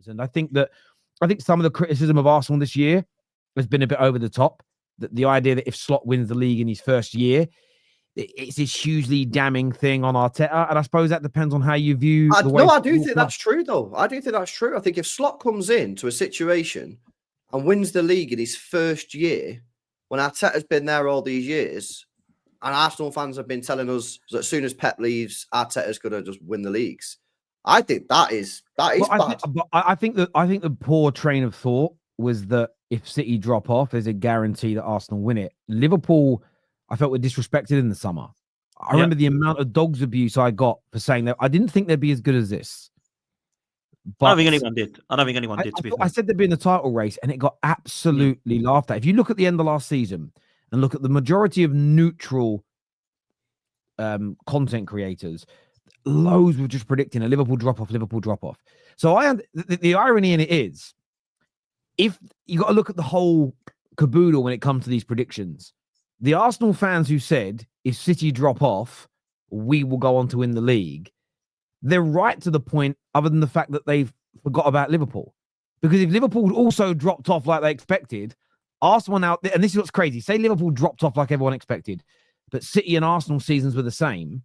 problems. And I think some of the criticism of Arsenal this year has been a bit over the top. The idea that if Slot wins the league in his first year, it's this hugely damning thing on Arteta. And I suppose that depends on how you view the way. No, I do think that's true, though. I do think that's true. I think if Slot comes into a situation and wins the league in his first year, when Arteta's been there all these years, and Arsenal fans have been telling us that as soon as Pep leaves, Arteta's going to just win the leagues. I think that is bad. I think the poor train of thought was that if City drop off, there's a guarantee that Arsenal win it. Liverpool, I felt, were disrespected in the summer. I remember the amount of dogs abuse I got for saying that I didn't think they'd be as good as this. But I don't think anyone did. To be fair. I said they'd be in the title race, and it got absolutely laughed at. If you look at the end of last season and look at the majority of neutral content creators, loads were just predicting a Liverpool drop off. So the irony in it is, if you got to look at the whole caboodle when it comes to these predictions, the Arsenal fans who said if City drop off, we will go on to win the league, they're right to the point, other than the fact that they've forgot about Liverpool. Because if Liverpool also dropped off like they expected, Arsenal now, and this is what's crazy, say Liverpool dropped off like everyone expected, but City and Arsenal seasons were the same,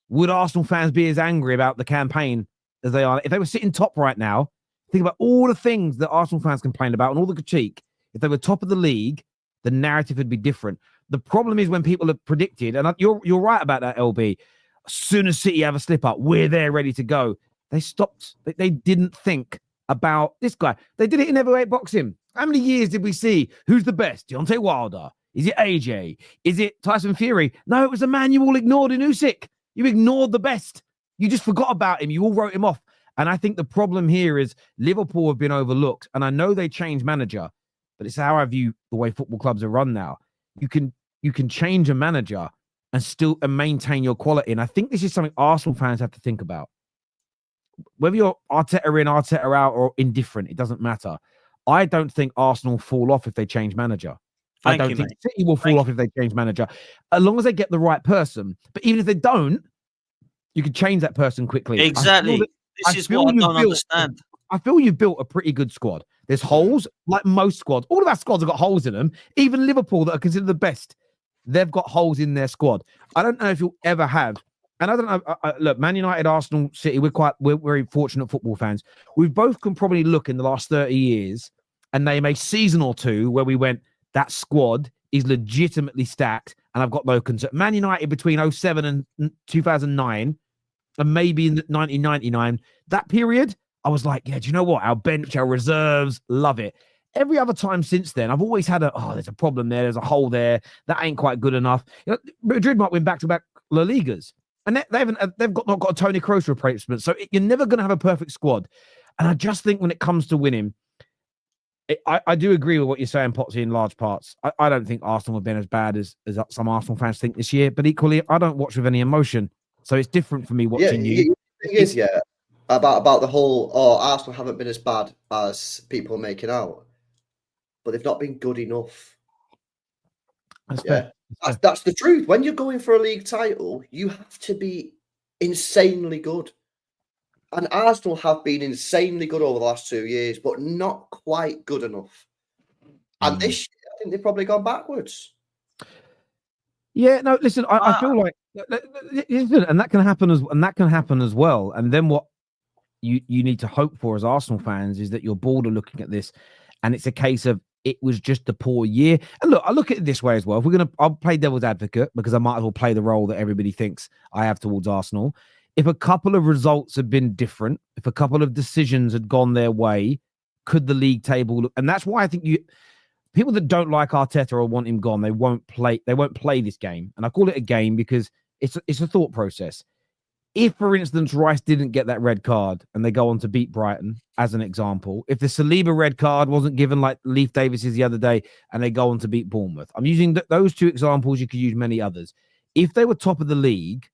would Arsenal fans be as angry about the campaign as they are? If they were sitting top right now, think about all the things that Arsenal fans complained about and all the critique. If they were top of the league, the narrative would be different. The problem is when people have predicted, and you're right about that, LB, as soon as City have a slip up, we're there ready to go. They stopped. They didn't think about this guy. They did it in heavyweight boxing. How many years did we see? Who's the best? Deontay Wilder? Is it AJ? Is it Tyson Fury? No, it was a man you all ignored in Usyk. You ignored the best. You just forgot about him. You all wrote him off. And I think the problem here is Liverpool have been overlooked. And I know they changed manager, but it's how I view the way football clubs are run now. You can change a manager and still maintain your quality. And I think this is something Arsenal fans have to think about. Whether you're Arteta in, Arteta out, or indifferent, it doesn't matter. I don't think Arsenal fall off if they change manager. I don't think City will fall off if they change manager, as long as they get the right person. But even if they don't, you can change that person quickly. Exactly. This is what I don't understand. I feel you've built a pretty good squad. There's holes, like most squads. All of our squads have got holes in them. Even Liverpool, that are considered the best, they've got holes in their squad. I don't know if you'll ever have. And I don't know. Look, Man United, Arsenal, City, we're very fortunate football fans. We both can probably look in the last 30 years and name a season or two where we went, that squad is legitimately stacked, and I've got no concern. Man United between 2007 and 2009, and maybe in 1999, that period, I was like, yeah, do you know what? Our bench, our reserves, love it. Every other time since then, I've always had there's a problem there. There's a hole there. That ain't quite good enough. Madrid might win back-to-back La Ligas, and they've not got a Toni Kroos replacement. So you're never going to have a perfect squad. And I just think when it comes to winning, I do agree with what you're saying, Potsy, in large parts. I don't think Arsenal have been as bad as some Arsenal fans think this year, but equally, I don't watch with any emotion. So it's different for me watching you. The thing is, about the whole, Arsenal haven't been as bad as people are making out, but they've not been good enough. That's the truth. When you're going for a league title, you have to be insanely good. And Arsenal have been insanely good over the last 2 years, but not quite good enough. And this year, I think they've probably gone backwards. Yeah, no, listen, I feel like, and that can happen as well. And then what you need to hope for as Arsenal fans is that you're bored of looking at this, and it's a case of it was just a poor year. And look, I look at it this way as well. I'll play devil's advocate, because I might as well play the role that everybody thinks I have towards Arsenal. If a couple of results had been different, if a couple of decisions had gone their way, could the league table look? And that's why I think people that don't like Arteta or want him gone, they won't play this game. And I call it a game because it's a thought process. If, for instance, Rice didn't get that red card and they go on to beat Brighton, as an example, if the Saliba red card wasn't given like Leif Davis's the other day and they go on to beat Bournemouth, I'm using those two examples. You could use many others. If they were top of the league,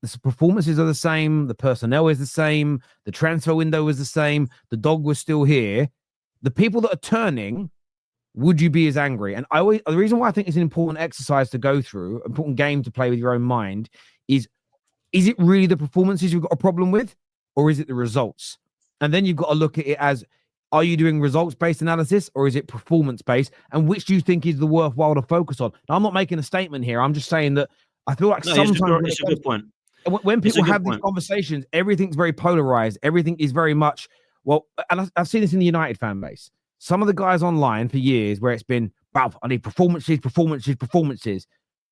the performances are the same, the personnel is the same, the transfer window is the same, the dog was still here, the people that are turning, would you be as angry? And the reason why I think it's an important exercise to go through, important game to play with your own mind, is it really the performances you've got a problem with, or is it the results? And then you've got to look at it as, are you doing results-based analysis or is it performance-based? And which do you think is the worthwhile to focus on? Now, I'm not making a statement here. I'm just saying that I feel like sometimes it's a good point. When people have these conversations, everything's very polarized. Everything is very much, well, and I've seen this in the United fan base. Some of the guys online for years where it's been, wow, I need performances.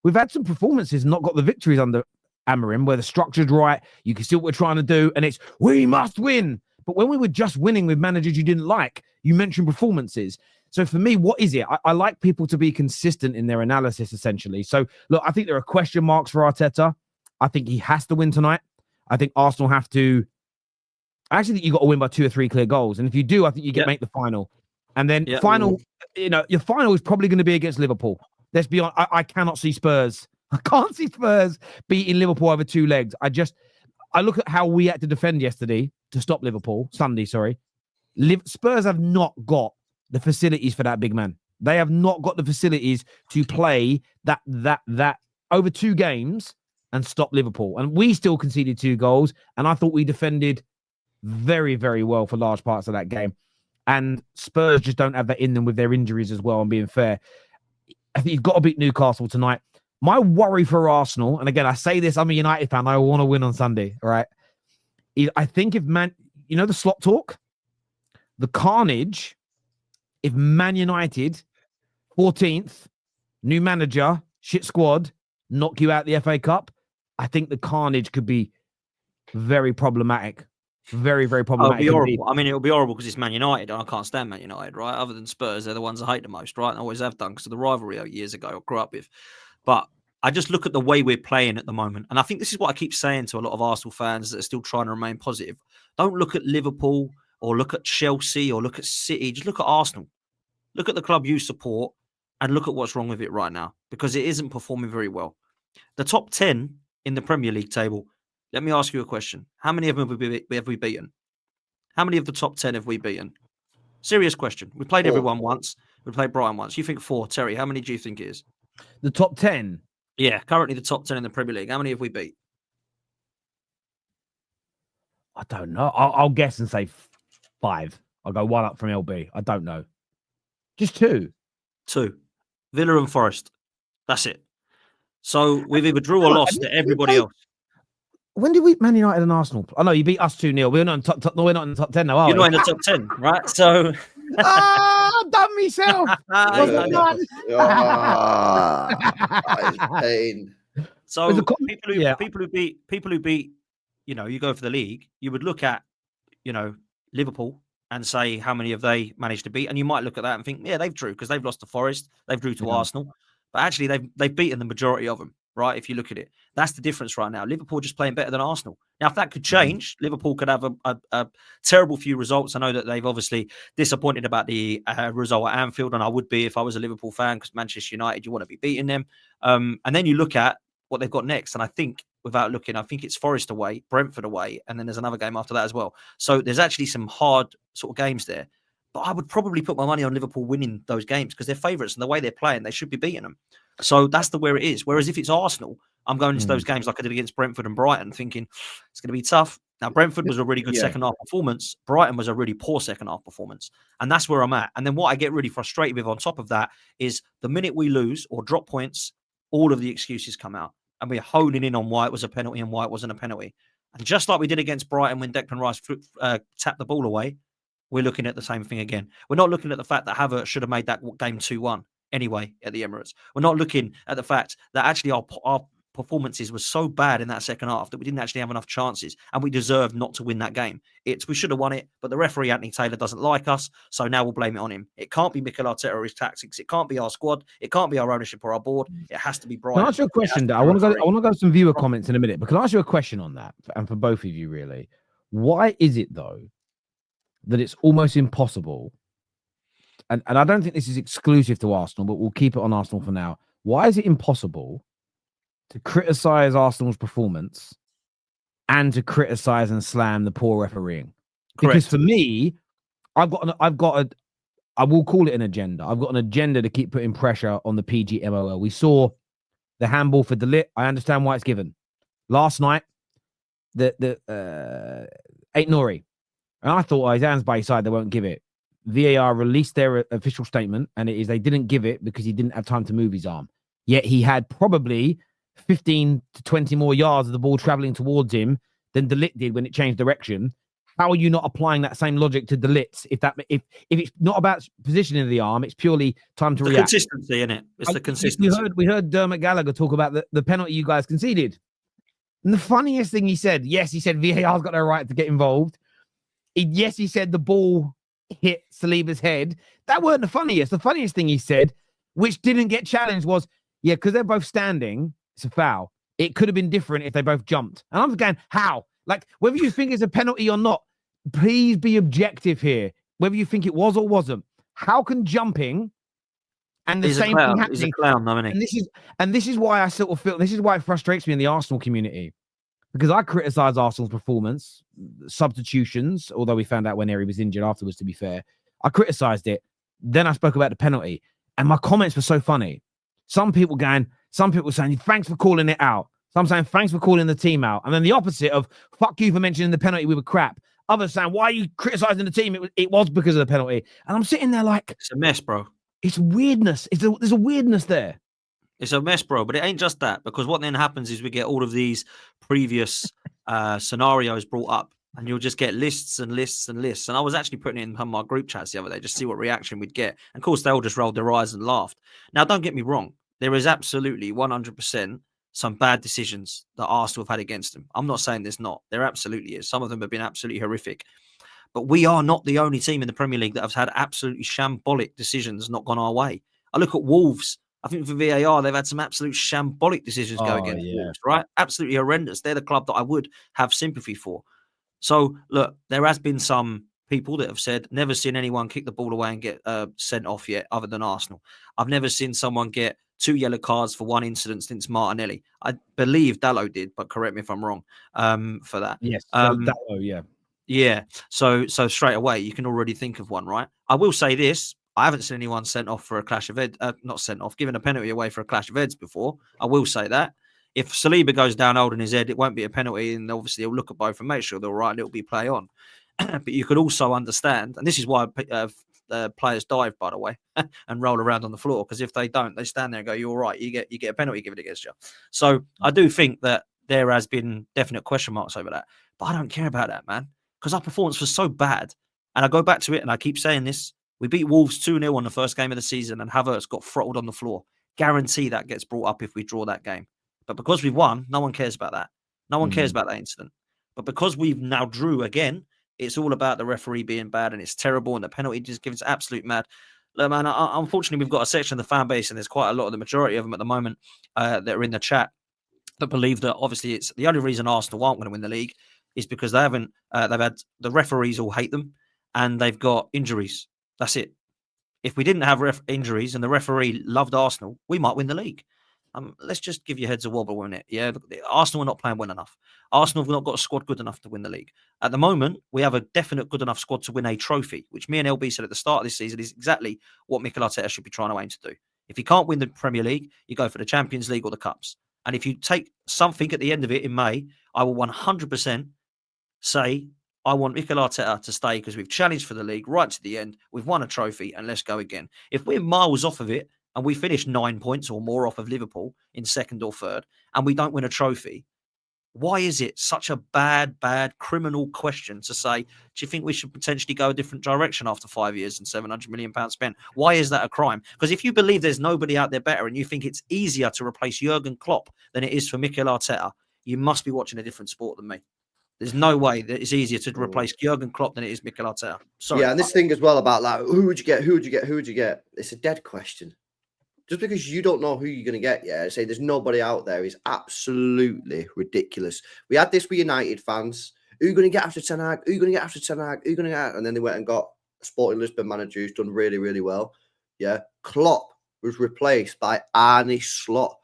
We've had some performances, not got the victories under Amorim, where the structure's right. You can see what we're trying to do, and it's, we must win. But when we were just winning with managers you didn't like, you mentioned performances. So for me, what is it? I like people to be consistent in their analysis, essentially. So look, I think there are question marks for Arteta. I think he has to win tonight. I think Arsenal have to. I actually think you've got to win by 2 or 3 clear goals. And if you do, I think you get make the final. And then final, your final is probably going to be against Liverpool. Let's be honest. I cannot see Spurs. I can't see Spurs beating Liverpool over 2 legs. I look at how we had to defend yesterday to stop Sunday. Spurs have not got the facilities for that big man. They have not got the facilities to play that over 2 games and stop Liverpool. And we still conceded 2 goals. And I thought we defended very, very well for large parts of that game. And Spurs just don't have that in them with their injuries as well, I'm being fair. I think you've got to beat Newcastle tonight. My worry for Arsenal, and again, I say this, I'm a United fan, I want to win on Sunday, right? I think if the slot talk, the carnage, if Man United, 14th, new manager, shit squad, knock you out the FA Cup, I think the carnage could be very problematic. Very, very problematic. It'll be horrible. I mean, it'll be horrible because it's Man United, and I can't stand Man United, right? Other than Spurs, they're the ones I hate the most, right? And I always have done because of the rivalry years ago I grew up with. But I just look at the way we're playing at the moment. And I think this is what I keep saying to a lot of Arsenal fans that are still trying to remain positive. Don't look at Liverpool or look at Chelsea or look at City. Just look at Arsenal. Look at the club you support and look at what's wrong with it right now because it isn't performing very well. The top 10 in the Premier League table, let me ask you a question. How many of them have we beaten? How many of the top 10 have we beaten? Serious question. We played everyone once. We played Brighton once. You think 4. Terry, how many do you think it is? The top 10? Yeah, currently the top 10 in the Premier League. How many have we beat? I don't know. I'll guess and say 5. I'll go 1 up from LB. I don't know. Just 2. 2. Villa and Forest. That's it. So we've either drew or lost to everybody else. When did we Man United and Arsenal? I know you beat us 2-0. We're not in we're not in the top 10 now, are we? You're not in the top 10, right? So I've done myself. That is pain. So people who beat, you go for the league, you would look at, Liverpool and say how many have they managed to beat, and you might look at that and think, yeah, they've drew because they've lost to Forest, they've drew to Arsenal, but actually they've beaten the majority of them, right? If you look at it, that's the difference right now. Liverpool just playing better than Arsenal. Now, if that could change, Liverpool could have a terrible few results. I know that they've obviously disappointed about the result at Anfield, and I would be if I was a Liverpool fan because Manchester United, you want to be beating them. And then you look at what they've got next, and I think without looking, I think it's Forest away, Brentford away, and then there's another game after that as well. So there's actually some hard sort of games there. But I would probably put my money on Liverpool winning those games because they're favourites and the way they're playing, they should be beating them. So that's where it is. Whereas if it's Arsenal, I'm going into those games like I did against Brentford and Brighton thinking it's going to be tough. Now, Brentford was a really good second half performance. Brighton was a really poor second half performance. And that's where I'm at. And then what I get really frustrated with on top of that is the minute we lose or drop points, all of the excuses come out. And we're honing in on why it was a penalty and why it wasn't a penalty. And just like we did against Brighton when Declan Rice tapped the ball away, we're looking at the same thing again. We're not looking at the fact that Havertz should have made that game 2-1 anyway at the Emirates. We're not looking at the fact that actually our performances were so bad in that second half that we didn't actually have enough chances and we deserved not to win that game. We should have won it, but the referee, Anthony Taylor, doesn't like us, so now we'll blame it on him. It can't be Mikel Arteta or his tactics. It can't be our squad. It can't be our ownership or our board. It has to be Brighton. Can I ask you a question? I want to go to some viewer comments in a minute, but can I ask you a question on that? And for both of you, really, why is it though that it's almost impossible? And I don't think this is exclusive to Arsenal, but we'll keep it on Arsenal for now. Why is it impossible to criticize Arsenal's performance and to criticize and slam the poor refereeing? Because for me, I will call it an agenda. I've got an agenda to keep putting pressure on the PGMOL. We saw the handball for De Ligt. I understand why it's given. Last night, the Ait Nouri, And I thought, his hands by his side, they won't give it. VAR released their official statement, and it is they didn't give it because he didn't have time to move his arm. Yet he had probably 15 to 20 more yards of the ball traveling towards him than De Ligt did when it changed direction. How are you not applying that same logic to De Ligt? If it's not about positioning of the arm, it's purely time to react. Consistency, in it. It's the consistency. We heard Dermot Gallagher talk about the penalty you guys conceded. And the funniest thing he said, yes, he said VAR's got no right to get involved. Yes, he said the ball hit Saliba's head. That weren't the funniest. The funniest thing he said, which didn't get challenged, was, yeah, because they're both standing, it's a foul. It could have been different if they both jumped. And I'm going, how? Like, whether you think it's a penalty or not, please be objective here. Whether you think it was or wasn't. How can jumping and the same thing happening? He's a clown, though, isn't he? And this is why I sort of feel, this is why it frustrates me in the Arsenal community. Because I criticise Arsenal's performance, substitutions, although we found out when Eri was injured afterwards, to be fair. I criticised it. Then I spoke about the penalty. And my comments were so funny. Some people saying, thanks for calling it out. Some saying, thanks for calling the team out. And then the opposite of, fuck you for mentioning the penalty, we were crap. Others saying, why are you criticising the team? It was because of the penalty. And I'm sitting there like... It's a mess, bro. It's weirdness. There's a weirdness there. It's a mess, bro. But it ain't just that. Because what then happens is we get all of these previous scenarios brought up. And you'll just get lists and lists and lists. And I was actually putting it in my group chats the other day, just to see what reaction we'd get. And of course, they all just rolled their eyes and laughed. Now, don't get me wrong. There is absolutely 100% some bad decisions that Arsenal have had against them. I'm not saying there's not. There absolutely is. Some of them have been absolutely horrific. But we are not the only team in the Premier League that has had absolutely shambolic decisions not gone our way. I look at Wolves. I think for VAR, they've had some absolute shambolic decisions go against Wolves, right? Absolutely horrendous. They're the club that I would have sympathy for. So, look, there has been some people that have said, never seen anyone kick the ball away and get sent off yet, other than Arsenal. I've never seen someone get 2 yellow cards for one incident since Martinelli. I believe Dalot did, but correct me if I'm wrong for that. Yes, Dalot, yeah. Yeah, so straight away, you can already think of one, right? I will say this. I haven't seen anyone sent off for a clash of heads, not sent off, given a penalty away for a clash of heads before. I will say that. If Saliba goes down holding his head, it won't be a penalty, and obviously he'll look at both and make sure they're all right, and it'll be play on. But you could also understand, and this is why players dive, by the way, and roll around on the floor, because if they don't, they stand there and go, "You're all right." You get a penalty given against you. So I do think that there has been definite question marks over that, but I don't care about that, man, because our performance was so bad. And I go back to it, and I keep saying this: we beat Wolves 2-0 on the first game of the season, and Havertz got throttled on the floor. Guarantee that gets brought up if we draw that game. But because we've won, no one cares about that. No one cares about that incident. But because we've now drew again, it's all about the referee being bad, and it's terrible, and the penalty just gives absolute mad. Look, man, unfortunately, we've got a section of the fan base, and there's quite a lot of the majority of them at the moment that are in the chat that believe that obviously it's the only reason Arsenal aren't going to win the league is because they haven't. They've had the referees all hate them, and they've got injuries. That's it. If we didn't have injuries and the referee loved Arsenal, we might win the league. Let's just give your heads a wobble, won't it? Yeah, Arsenal are not playing well enough. Arsenal have not got a squad good enough to win the league. At the moment, we have a definite good enough squad to win a trophy, which me and LB said at the start of this season is exactly what Mikel Arteta should be trying to aim to do. If you can't win the Premier League, you go for the Champions League or the Cups. And if you take something at the end of it in May, I will 100% say I want Mikel Arteta to stay because we've challenged for the league right to the end. We've won a trophy, and let's go again. If we're miles off of it, and we finish 9 points or more off of Liverpool in second or third, and we don't win a trophy, why is it such a bad criminal question to say, do you think we should potentially go a different direction after 5 years and £700 million spent? Why is that a crime? Because if you believe there's nobody out there better and you think it's easier to replace Jurgen Klopp than it is for Mikel Arteta, you must be watching a different sport than me. There's no way that it's easier to replace Jurgen Klopp than it is Mikel Arteta. Sorry. Yeah, and this thing as well about like, who would you get? It's a dead question. Just because you don't know who you're going to get, say there's nobody out there is absolutely ridiculous. We had this with United fans. Who are you going to get after Ten Hag? Who are you going to get after Ten Hag? Who are you going to get? And then they went and got a Sporting Lisbon manager who's done really, really well. Yeah. Klopp was replaced by Arne Slot.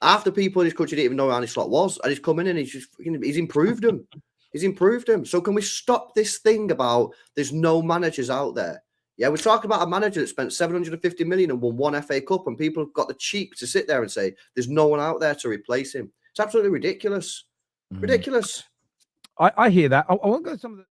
After people in this country didn't even know who Arne Slot was, and he's come in and he's improved them. He's improved them. So can we stop this thing about there's no managers out there? Yeah, we're talking about a manager that spent 750 million and won one FA Cup, and people have got the cheek to sit there and say there's no one out there to replace him. It's absolutely ridiculous. Ridiculous. I hear that. I won't go to some of the